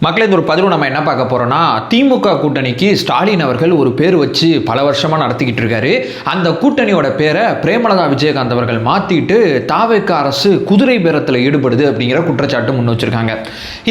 மக்களே, இந்த ஒரு பதிவு நம்ம என்ன பார்க்க போறோம்னா, திமுக கூட்டணிக்கு ஸ்டாலின் அவர்கள் ஒரு பேர் வச்சு பல வருஷமா நடத்திக்கிட்டு இருக்காரு. அந்த கூட்டணியோட பேரை பிரேமலதா விஜயகாந்த் அவர்கள் மாத்திட்டு தாவேக அரசு குதிரை பேரத்தில் ஈடுபடுது அப்படிங்கிற குற்றச்சாட்டு முன் வச்சிருக்காங்க.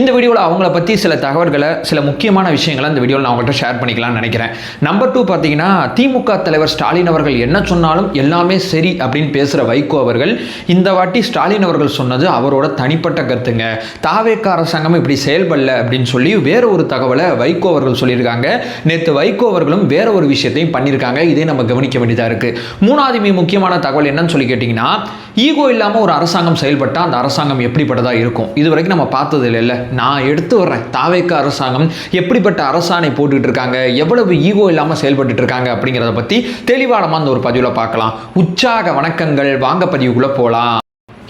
இந்த வீடியோவில் அவங்கள பற்றி சில தகவல்களை, சில முக்கியமான விஷயங்களை இந்த வீடியோவில் நான் அவங்கள்ட்ட ஷேர் பண்ணிக்கலாம்னு நினைக்கிறேன். நம்பர் 2 பார்த்தீங்கன்னா, திமுக தலைவர் ஸ்டாலின் அவர்கள் என்ன சொன்னாலும் எல்லாமே சரி அப்படின்னு பேசுகிற வைகோ அவர்கள் இந்த வாட்டி ஸ்டாலின் அவர்கள் சொன்னது அவரோட தனிப்பட்ட கருத்துங்க. தாவேக அரசாங்கம் இப்படி செயல்படல அப்படின்னு சொல்லி வேற ஒரு தகவலை வைகோ அவர்கள் சொல்லியிருக்காங்க. நேற்று வைகோ அவர்களும் வேற ஒரு விஷயத்தையும் பண்ணியிருக்காங்க. இதை நம்ம கவனிக்க வேண்டியதாக இருக்கு. மூணாவது முக்கியமான தகவல் என்னன்னு சொல்லி கேட்டீங்கன்னா, ஈகோ இல்லாம ஒரு அரசாங்கம் செயல்பட்டா அந்த அரசாங்கம் எப்படிப்பட்டதா இருக்கும்? இதுவரைக்கும் நம்ம பார்த்தது இல்லை. நான் எடுத்து வர்றேன், தாவேக அரசாங்கம் எப்படிப்பட்ட அரசாணை போட்டுட்டு இருக்காங்க, எவ்வளவு ஈகோ இல்லாம செயல்பட்டு இருக்காங்க அப்படிங்கிறத பத்தி தெளிவான அந்த ஒரு பதிவுல பார்க்கலாம். உற்சாக வணக்கங்கள், வாங்க பதிவுக்குள்ள போலாம்.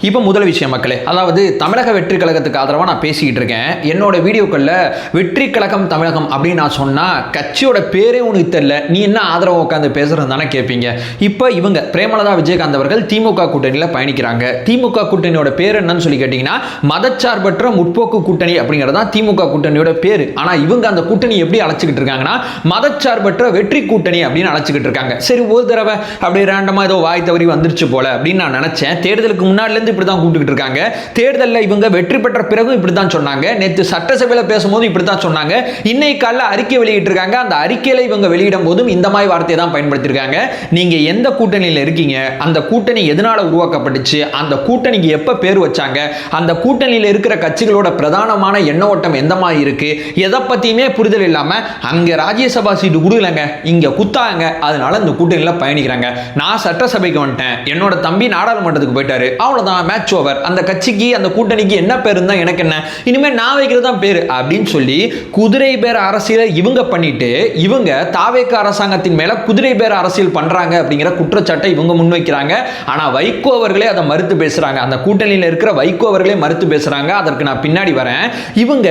இப்போ முதல் விஷயம் மக்களே, அதாவது தமிழக வெற்றி கழகத்துக்கு ஆதரவாக நான் பேசிக்கிட்டு இருக்கேன். என்னோட வீடியோக்களில் வெற்றி கழகம் தமிழகம் அப்படின்னு நான் சொன்னால் கட்சியோட பேரே உனக்கு தெரியல, நீ என்ன ஆதரவு உட்காந்து பேசுறது தானே கேட்பீங்க. இப்போ இவங்க பிரேமலதா விஜயகாந்த் அவர்கள் திமுக கூட்டணியில் பயணிக்கிறாங்க. திமுக கூட்டணியோட பேர் என்னன்னு சொல்லி கேட்டிங்கன்னா, மதச்சார்பற்ற முற்போக்கு கூட்டணி அப்படிங்கிறது தான் திமுக கூட்டணியோட பேர். ஆனால் இவங்க அந்த கூட்டணி எப்படி அழைச்சிக்கிட்டு இருக்காங்கன்னா, மதச்சார்பற்ற வெற்றி கூட்டணி அப்படின்னு அழைச்சிக்கிட்டு இருக்காங்க. சரி, ஒரு தடவை அப்படியே ரேண்டமாக ஏதோ வாய் தவறி வந்துருச்சு போல அப்படின்னு நான் நினச்சேன். தேர்தலுக்கு முன்னாடிலேருந்து இப்படிதான் கூப்பிட்டுக்கிட்டு இருக்காங்க. தேர்தலில் இவங்க வெற்றி பெற்ற பிறகு இப்படித்தான் சொன்னாங்க. நேற்று சட்டசபையில் பேசும்போது இப்படித்தான் சொன்னாங்க. இன்னைக்கு காலையில் அறிக்கை வெளியிட்டிருக்காங்க. அந்த அறிக்கையில இவங்க வெளியிடும் போதும் இந்த மாதிரி வார்த்தையை தான் பயன்படுத்தியிருக்காங்க. நீங்க எந்த கூட்டணியில் இருக்கீங்க, அந்த கூட்டணி எதனால உருவாக்கப்பட்டுச்சு, அந்த கூட்டணிக்கு எப்ப பேர் வச்சாங்க, அந்த கூட்டணியில் இருக்கிற கட்சிகளோட பிரதானமான எண்ண ஓட்டம் எந்த மாதிரி இருக்கு, எதை பத்தியுமே புரிதல் இல்லாம அங்க ராஜ்யசபா சீட்டு கொடுக்கலங்க, இங்க குத்தாங்க, அதனால இந்த கூட்டணியில் பயணிக்கிறாங்க. நான் சட்டசபைக்கு வந்துட்டேன், என்னோட தம்பி நாடாளுமன்றத்துக்கு போயிட்டாரு, அவ்வளவுதான், மேட்ச் ஓவர். அந்த கட்சிக்கு அந்த கூட்டணிக்கு என்ன பேர் இருந்தா எனக்கு என்ன, இனிமே நான் வைக்கிறது தான் பேரு அப்படின்னு சொல்லி குதிரை பேர அரசியலை இவங்க பண்ணிட்டு இவங்க தாவேக அரசாங்கத்தின் மேல குதிரை பேர அரசியல் பண்றாங்க அப்படிங்கிற குற்றச்சாட்டை இவங்க முன்வைக்கிறாங்க. ஆனா வைகோ அவர்களே அதை மறுத்து பேசுறாங்க. அந்த கூட்டணியில் இருக்கிற வைகோ அவர்களே மறுத்து பேசுறாங்க. அதற்கு நான் பின்னாடி வரேன். இவங்க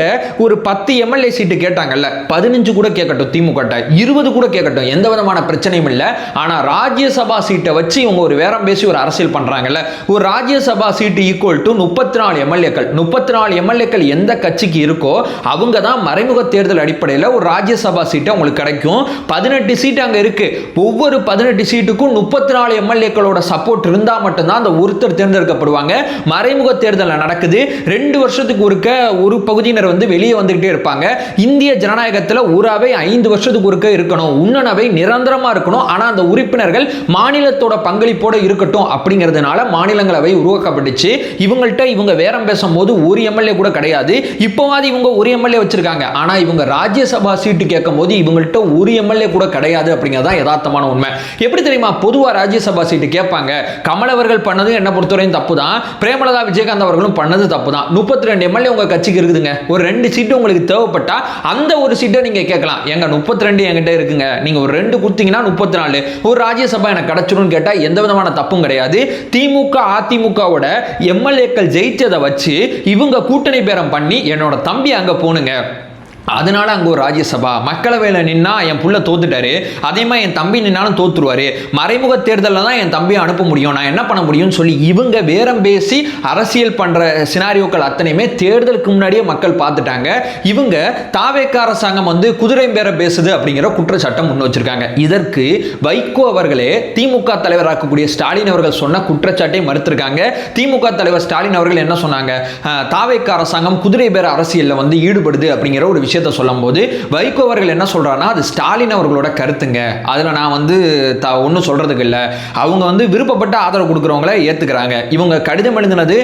ஒரு 10 எம்எல்ஏ சீட்டு கேட்டாங்கல்ல, 15 கூட கேட்கட்டும், திமுக 20 கூட கேட்கட்டும், எந்த விதமான பிரச்சனையும் இல்லை. ஆனா ராஜ்யசபா சீட்டை வச்சு இவங்க ஒரு வேறம் பேசி ஒரு அரசியல் பண்றாங்கல்ல. ஒரு ராஜ்யசபா சீட்டு ஈக்குவல் டு 34 எம்எல்ஏக்கள். 34 எம்எல்ஏக்கள் எந்த கட்சிக்கு இருக்கோ அவங்க தான் மறைமுக தேர்தல் அடிப்படையில் ஒரு ராஜ்யசபா சீட்டு உங்களுக்கு கிடைக்கும். 18 சீட்டு அங்க இருக்கு. ஒவ்வொரு 18 சீட்டுக்கும் 34 எம்எல்ஏக்களோட சப்போர்ட் இருந்தா மட்டும்தான் அந்த ஒருத்தர் தேர்ந்தெடுக்கப்படுவாங்க. மறைமுக தேர்தல் நடக்குது. 2 வருஷத்துக்கு ஒருக்க ஒரு பகுதியினர் வெளியே வந்துகிட்டே இருப்பாங்க. இந்திய ஜனநாயகத்தில் ஊராவை 5 வருஷத்துக்கு ஒருக்க இருக்கணும், உன்னனவை நிரந்தரமா இருக்கணும். ஆனா அந்த உறுப்பினர்கள் மாநிலத்தோட பங்களிப்போட இருக்கட்டும் அப்படிங்கிறதுனால மாநிலங்களவை உருவாக்கப்பட்டுச்சு. இவங்கள்ட்ட இவங்க வேறம் பேசும்போது ஒரு எம்எல்ஏ கூட கிடையாது. இப்போவாது இவங்க ஒரு எம்எல்ஏ வச்சிருக்காங்க. ஆனா இவங்க ராஜ்யசபா சீட்டு கேட்கும் போது இவங்கள்ட்ட ஒரு எம்எல்ஏ கூட கிடையாது அப்படிங்கிறதா யதார்த்தமான உண்மை. எப்படி தெரியுமா? பொதுவா ராஜ்யசபா சீட்டு கேட்பாங்க. கமல் அவர்கள் பண்ணது என்ன பொறுத்தவரையும் தப்பு தான். பிரேமலதா விஜயகாந்த் அவர்களும் பண்ணது தப்பு தான். 32 எம்எல்ஏ உங்க கட்சிக்கு இருக்குதுங்க. ஒரு 2 சீட்டு உங்களுக்கு தேவைப்பட்டா அந்த ஒரு சீட்டை நீங்க கேட்கலாம். எங்க 32 என்கிட்ட இருக்குங்க, நீங்க ஒரு 2 கொடுத்தீங்கன்னா 34 ஒரு ராஜ்யசபா எனக்கு கிடைச்சிடும் கேட்டா எந்த விதமான தப்பும் கிடையாது. திமுக அதிமுகவோட எம்எல்ஏக்கள் ஜெயிச்சதை வச்சு இவங்க கூட்டணி பேரம் பண்ணி என்னோட தம்பி அங்க போனுங்க, அதனால அங்க ஒரு ராஜ்யசபா, மக்களவையில நின்னா என் புள்ள தோத்துட்டாரு, அதே மாதிரி என் தம்பி நின்னாலும் தோத்துருவாரு, மறைமுக தேர்தலில் தான் என் தம்பியை அனுப்ப முடியும், நான் என்ன பண்ண முடியும்னு சொல்லி இவங்க பேரம் பேசி அரசியல் பண்ற சினாரியோக்கள் அத்தனையுமே தேர்தலுக்கு முன்னாடியே மக்கள் பார்த்துட்டாங்க. இவங்க தாவேக அரசாங்கம் குதிரை பேரம் பேசுது அப்படிங்கிற குற்றச்சாட்டை முன் வச்சிருக்காங்க. இதற்கு வைகோ அவர்களே திமுக தலைவராக்கக்கூடிய ஸ்டாலின் அவர்கள் சொன்ன குற்றச்சாட்டை மறுத்திருக்காங்க. திமுக தலைவர் ஸ்டாலின் அவர்கள் என்ன சொன்னாங்க? தாவேக அரசாங்கம் குதிரை பேர அரசியலில் ஈடுபடுது அப்படிங்கிற ஒரு விஷயத்தை சொல்லும் போது வைகோ அவர்கள் என்ன சொல்றாங்கன்னா, அது ஸ்டாலின் அவர்களோட கருத்துங்க, அதுல நான் ஒன்றும் சொல்றதுக்கு இல்லை, அவங்க விருப்பப்பட்ட ஆதரவு கொடுக்குறவங்கள ஏத்துக்கிறாங்க. இவங்க கடிதம் எழுதினது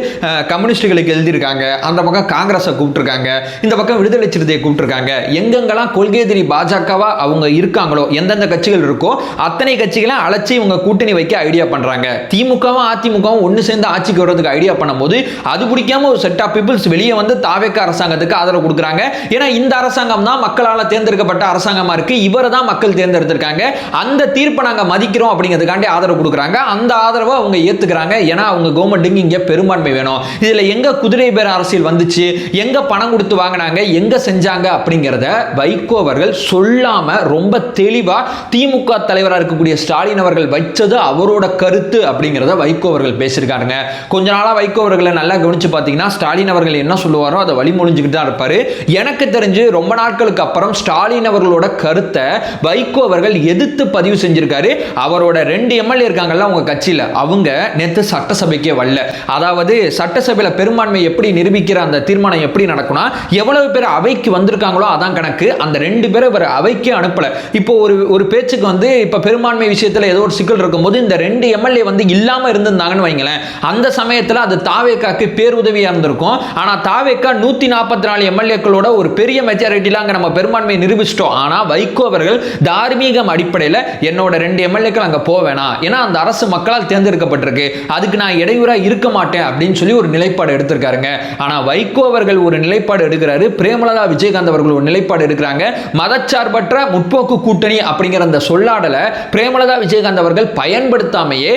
கம்யூனிஸ்டுகளுக்கு எழுதியிருக்காங்க, அந்த பக்கம் காங்கிரஸை கூப்பிட்டுருக்காங்க, இந்த பக்கம் விடுதலை சிறுத்தையை கூப்பிட்டுருக்காங்க. எங்கெங்கெல்லாம் கொள்கையெதிரி பாஜகவா அவங்க இருக்காங்களோ, எந்தெந்த கட்சிகள் இருக்கோ அத்தனை கட்சிகளை அழைச்சி இவங்க கூட்டணி வைக்க ஐடியா பண்றாங்க. திமுகவும் அதிமுகவும் ஒன்று சேர்ந்து ஆட்சிக்கு வர்றதுக்கு ஐடியா பண்ணும்போது அது பிடிக்காம ஒரு செட் ஆஃப் பீப்புள்ஸ் வெளியே தாவேக அரசாங்கத்துக்கு ஆதரவு கொடுக்குறாங்க. ஏன்னா இந்த அரசாங்கம் தான் மக்களால் தேர்ந்தெடுக்கப்பட்ட அரசாங்கமா இருக்கு, இவரை தான் மக்கள் தேர்ந்தெடுத்திருக்காங்க, அந்த தீர்ப்பை நாங்க மதிக்கிறோம் அப்படிங்கிறதுக்காண்டி ஆதரவு கொடுக்குறாங்க. அந்த ஆதரவை அவங்க ஏத்துக்கிறாங்க. ஏன்னா அவங்க கவர்மெண்ட்டுக்கு இங்க பெரும்பான்மை வேணும். இதுல எங்க குதிரை பேர அரசியல் வந்துச்சு, எங்க பணம் கொடுத்து வாங்கினாங்க, எங்க செஞ்சாங்க அப்படிங்கிறத வைகோ அவர்கள் சொல்லாம ரொம்ப தெளிவா திமுக தலைவராக இருக்கக்கூடிய ஸ்டாலின் அவர்கள் வச்சது அவரோட கருத்து அப்படிங்கிறத வைகோ அவர்கள் பேசியிருக்காருங்க. கொஞ்ச நாளா வைகோ அவர்களை நல்லா கவனிச்சு பார்த்தீங்கன்னா ஸ்டாலின் அவர்கள் என்ன சொல்லுவாரோ அதை வழிமொழிஞ்சுக்கிட்டு தான் இருப்பாரு. எனக்கு தெரிஞ்சு ரொம்ப நாட்களுக்கு அப்புறம் ஸ்டாலின் அவர்களோட கருத்தை வைகோ அவர்கள் எதிர்த்து பதிவு செஞ்சிருக்காரு. அவரோட 2 எம்எல்ஏ இருக்காங்கல்ல உங்க கட்சியில, அவங்க நேற்று சட்டசபைக்கே வரல. அதாவது சட்டசபையில் பெரும்பான்மை எப்படி நிரூபிக்கிற அந்த தீர்மானம் எப்படி நடக்கும்னா, எவ்வளவு பேர் அவைக்கு வந்திருக்காங்களோ அதான் கணக்கு. அந்த 2 பேரை இவர் அவைக்கு அனுப்பல. இப்போ ஒரு பேச்சுக்கு வந்து இப்ப பெரும்பான்மை விஷயத்துல ஏதோ ஒரு சிக்கல் இருக்கும்போது இந்த 2 எம்எல்ஏ வந்து இல்லாம இருந்திருந்தாங்கன்னு வைங்களேன், அந்த சமயத்துல அது தாவேக்காக்கு பேருதவியா இருந்திருக்கும். ஆனா தாவேக்கா 144 எம்எல்ஏக்களோட ஒரு பெரிய மெஜாரிட்டில அங்க நம்ம பெரும்பான்மை நிரூபிச்சிட்டோம். ஆனா வைகோ அவர்கள் தார்மீகம் அடிப்படையில் என்னோட 2 எம்எல்ஏக்கள் அங்க போவேணாம், ஏன்னா அந்த அரசு மக்களால் தேர்ந்தெடுக்கப்பட்டிருக்கு, அதுக்கு நான் இடையூறா இருக்க மாட்டேன் அப்படின்னு சொல்லி ஒரு நிலைப்பாடு எடுத்திருக்காருங்க. ஆனா வைகோ அவர்கள் ஒரு நிலைப்பாடு எடுக்கிறாரு, பிரேமலதா விஜயகாந்த் அவர்கள் ஒரு நிலைப்பாடு எடுக்கிறாங்க. மதச்சார்பற்ற முற்போக்கு கூட்டணி அப்படிங்கிற அந்த சொல்லாடலை பிரேமலதா விஜயகாந்த் அவர்கள் பயன்படுத்தாமையே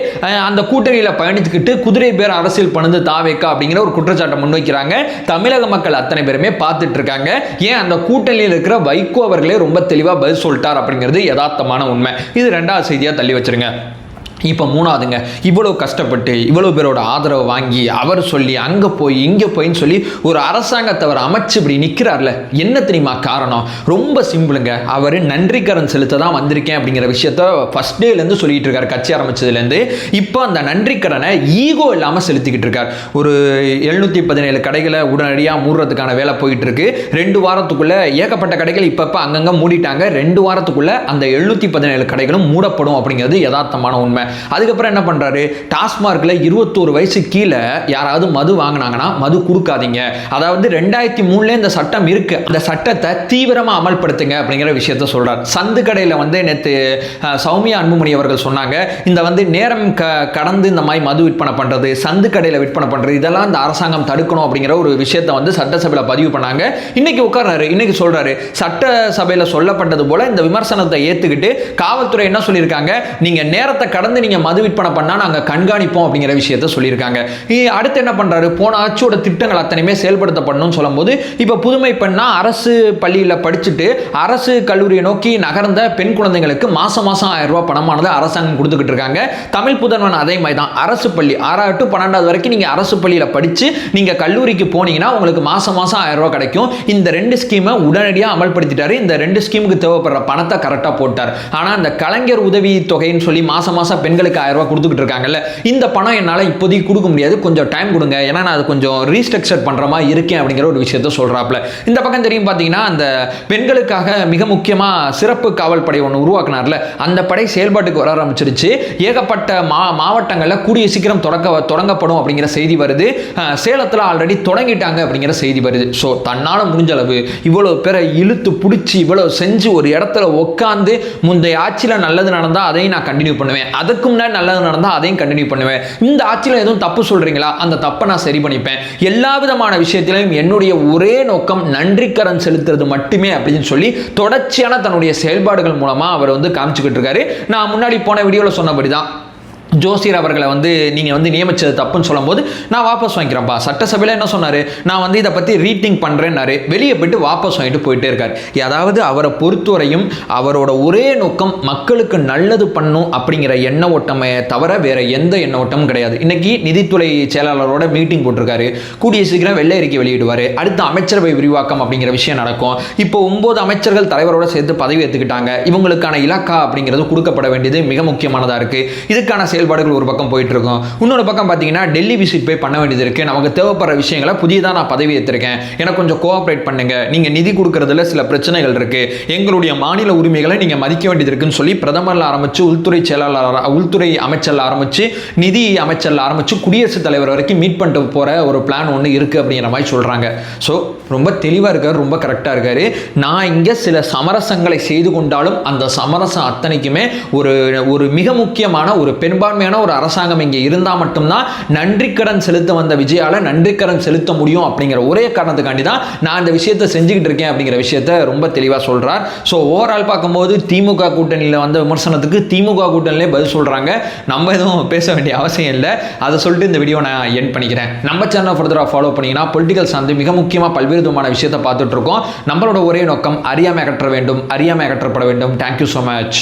அந்த கூட்டணியில் பயணித்துக்கிட்டு குதிரை பேர் அரசியல் பண்ணுது தாவேக்கா அப்படிங்கிற ஒரு குற்றச்சாட்டை முன்வைக்கிறாங்க. தமிழக மக்கள் அத்தனை பேருமே பார்த்துட்டு இருக்காங்க. ஏன் அந்த கூட்டணியில் இருக்கிற வைகோ அவர்களே ரொம்ப தெளிவாக பதில் சொல்லிட்டார் அப்படிங்கிறது யதார்த்தமான உண்மை. இது 2வது செய்தியாக தள்ளி வச்சிருங்க. இப்போ 3வதுங்க, இவ்வளோ கஷ்டப்பட்டு இவ்வளோ பேரோட ஆதரவை வாங்கி அவர் சொல்லி அங்கே போய் இங்கே போயின்னு சொல்லி ஒரு அரசாங்கத்தை அவர் அமைச்சு இப்படி நிற்கிறார்ல, என்ன தெரியுமா காரணம்? ரொம்ப சிம்பிளுங்க. அவர் நன்றிக்கடன் செலுத்த தான் வந்திருக்கேன் அப்படிங்கிற விஷயத்த ஃபர்ஸ்ட் டேலேருந்து சொல்லிட்டு இருக்காரு. கட்சி ஆரம்பிச்சதுலேருந்து இப்போ அந்த நன்றிக்கடனை ஈகோ இல்லாமல் செலுத்திக்கிட்டு இருக்கார். ஒரு 717 கடைகளை உடனடியாக மூடுறதுக்கான வேலை போயிட்டு இருக்கு. 2 வாரத்துக்குள்ள ஏகப்பட்ட கடைகள் இப்போ அங்கங்கே மூடிட்டாங்க. 2 வாரத்துக்குள்ள அந்த 717 கடைகளும் மூடப்படும் அப்படிங்கிறது யதார்த்தமான உண்மை. அதுக்கப்புறம் என்ன பண்றாரு, டாஸ்மார்க்ல 21 வயசு கீழே யாராவது மது வாங்கினாங்கன்னா மது கொடுக்காதீங்க. அதாவது 2003 இந்த சட்டம் இருக்கு, அந்த சட்டத்தை தீவிரமா அமல்படுத்துங்க அப்படிங்கிற விஷயத்த சொல்றார். சந்து கடையில் வந்து நேற்று சௌமியா அன்புமணி அவர்கள் சொன்னாங்க, இந்த வந்து நேரம் கடந்து இந்த மாதிரி மது விற்பனை பண்றது, சந்து கடையில் விற்பனை பண்றது, இதெல்லாம் இந்த அரசாங்கம் தடுக்கணும் அப்படிங்கிற ஒரு விஷயத்தை வந்து சட்டசபையில் பதிவு பண்ணாங்க. இன்னைக்கு உட்கார்றாரு, இன்னைக்கு சொல்றாரு, சட்டசபையில் சொல்லப்பட்டது போல இந்த விமர்சனத்தை ஏத்துக்கிட்டு காவல்துறை என்ன சொல்லியிருக்காங்க, நீங்க நேரத்தை கடந்து நீங்க மது விற்பனை பண்ணா நாங்க கண்காணிப்போம் அப்படிங்கிற விஷயத்தை சொல்லியிருக்காங்க. அடுத்து என்ன பண்றாரு, போன ஆட்சியோட திட்டங்கள் அத்தனையுமே செயல்படுத்தப்படணும்னு சொல்லும்போது இப்ப புதுமை பெண்ணா அரசு பள்ளியில படிச்சுட்டு அரசு கல்லூரியை நோக்கி நகர்ந்த பெண் குழந்தைகளுக்கு மாசம் 1000 ரூபாய் பணமானது அரசாங்கம் கொடுத்துக்கிட்டு இருக்காங்க. தமிழ் புதல்வன் அதே மாதிரி தான், அரசு பள்ளி 6 to 12 வரைக்கும் நீங்க அரசு பள்ளியில படிச்சு நீங்க கல்லூரிக்கு போனீங்கன்னா உங்களுக்கு மாசம் 1000 ரூபாய் கிடைக்கும். இந்த 2 ஸ்கீமை உடனடியாக அமல்படுத்திட்டாரு. இந்த 2 ஸ்கீமுக்கு தேவைப்படுற பணத்தை கரெக்டா போட்டார். ஆனா இந்த கலைஞர் உதவி தொகைன்னு சொல்லி மாசம் பெண்களுக்கு 1000 ரூபாய் கொடுத்துக்கிட்டு இருக்காங்கல்ல, இந்த பணம் என்னால் இப்போதைக்கு கொடுக்க முடியாது, கொஞ்சம் டைம் கொடுங்க, ஏன்னா நான் அது கொஞ்சம் ரீஸ்ட்ரக்சர் பண்ற மாதிரி இருக்கேன் அப்படிங்கிற ஒரு விஷயத்த சொல்றாப்ல. இந்த பக்கம் தெரியும் பார்த்தீங்கன்னா, அந்த பெண்களுக்காக மிக முக்கியமா சிறப்பு காவல் படை ஒன்று உருவாக்குனார்ல, அந்த படை செயல்பாட்டுக்கு வர ஆரம்பிச்சிருச்சு. ஏகப்பட்ட மாவட்டங்களில் கூடிய சீக்கிரம் தொடங்கப்படும் அப்படிங்கிற செய்தி வருது. சேலத்தில் ஆல்ரெடி தொடங்கிட்டாங்க அப்படிங்கிற செய்தி வருது. ஸோ தன்னால் முடிஞ்ச அளவு இவ்வளவு பேரை இழுத்து பிடிச்சி இவ்வளவு செஞ்சு ஒரு இடத்துல உட்காந்து முந்தைய ஆட்சியில் நல்லது நடந்தால் அதையும் நான் கண்டினியூ பண்ணுவேன், அதுக்கு முன்னாடி நல்லது நடந்தால் அதையும் கண்டினியூ பண்ணுவேன், இந்த ஆட்சியில் எதுவும் தப்பு சொல்றீங்களா அந்த தப்பை நான் சரி பண்ணிப்பேன், எல்லா விதமான விஷயத்திலும் என்னுடைய ஒரே நோக்கம் நன்றிக்கடன் செலுத்துறது மட்டுமே அப்படின்னு சொல்லி தொடர்ச்சியான தன்னுடைய செயல்பாடுகள் மூலமா அவர் வந்து காமிச்சுக்கிட்டு இருக்காரு. நான் முன்னாடி போன வீடியோவில் சொன்னபடிதான் ஜோசியர் அவர்களை வந்து நீங்கள் வந்து நியமிச்சது தப்புன்னு சொல்லும்போது நான் வாபஸ் வாங்கிக்கிறேன்ப்பா, சட்டசபையில் என்ன சொன்னார், நான் வந்து இதை பற்றி ரீத்திங் பண்ணுறேன்னாரு, வெளியே போயிட்டு வாபஸ் வாங்கிட்டு போயிட்டே இருக்கார். அதாவது அவரை பொறுத்தவரையும் அவரோட ஒரே நோக்கம் மக்களுக்கு நல்லது பண்ணும் அப்படிங்கிற எண்ண ஓட்டமே தவிர வேற எந்த எண்ண ஓட்டமும் கிடையாது. இன்னைக்கு நிதித்துறை செயலாளரோட மீட்டிங் போட்டிருக்காரு, கூடிய சீக்கிரம் வெள்ளை அறிக்கை வெளியிடுவார், அடுத்த அமைச்சரவை விரிவாக்கம் அப்படிங்கிற விஷயம் நடக்கும். இப்போ 9 அமைச்சர்கள் தலைவரோட சேர்த்து பதவி ஏற்றுக்கிட்டாங்க. இவங்களுக்கான இலாக்கா அப்படிங்கிறது கொடுக்கப்பட வேண்டியது மிக முக்கியமானதாக இருக்குது. இதுக்கான செயல்பாடுகள் ஒரு பக்கம் போயிட்டு இருக்கும். இன்னொரு பக்கம் பார்த்தீங்கன்னா டெல்லி விசிட் போய் பண்ண வேண்டியது இருக்கு. நமக்கு தேவைப்படுற விஷயங்களை புதியதாக நான் பதவி ஏற்றிருக்கேன், எனக்கு கொஞ்சம் கோஆப்ரேட் பண்ணுங்க, நீங்க நிதி கொடுக்கறதுல சில பிரச்சனைகள் இருக்கு, எங்களுடைய மாநில உரிமைகளை நீங்க மதிக்க வேண்டியது இருக்குன்னு சொல்லி பிரதமர்ல ஆரம்பிச்சு உள்துறை அமைச்சர்ல ஆரம்பிச்சு நிதி அமைச்சர்ல ஆரம்பிச்சு குடியரசுத் தலைவர் வரைக்கும் மீட் பண்ணிட்டு போற ஒரு பிளான் ஒன்று இருக்கு அப்படிங்கிற மாதிரி சொல்றாங்க. ஸோ ரொம்ப தெளிவாக இருக்காரு, ரொம்ப கரெக்டாக இருக்காரு. நான் இங்கே சில சமரசங்களை செய்து கொண்டாலும் அந்த சமரசம் அத்தனைக்குமே ஒரு மிக முக்கியமான ஒரு பெரும்பான்மை பெரும்பான்மையான ஒரு அரசாங்கம் இங்கே இருந்தால் மட்டும்தான் நன்றிக்கடன் செலுத்த வந்த விஜயால நன்றிக்கடன் செலுத்த முடியும் அப்படிங்கிற ஒரே காரணத்துக்காண்டி தான் நான் இந்த விஷயத்தை செஞ்சுக்கிட்டு இருக்கேன் அப்படிங்கிற விஷயத்தை ரொம்ப தெளிவாக சொல்றார். ஸோ ஓவரால் பார்க்கும்போது திமுக கூட்டணியில் வந்த விமர்சனத்துக்கு திமுக கூட்டணியிலே பதில் சொல்றாங்க. நம்ம எதுவும் பேச வேண்டிய அவசியம் இல்லை. அதை சொல்லிட்டு இந்த வீடியோ நான் எண்ட் பண்ணிக்கிறேன். நம்ம சேனலை ஃபர்தராக ஃபாலோ பண்ணீங்கன்னா பொலிட்டிக்கல் சார்ந்து மிக முக்கியமாக பல்வேறு விதமான விஷயத்தை பார்த்துட்டு இருக்கோம். நம்மளோட ஒரே நோக்கம் அறியாமை அகற்ற வேண்டும், அறியாமை அகற்றப்பட வேண்டும். Thank you so much.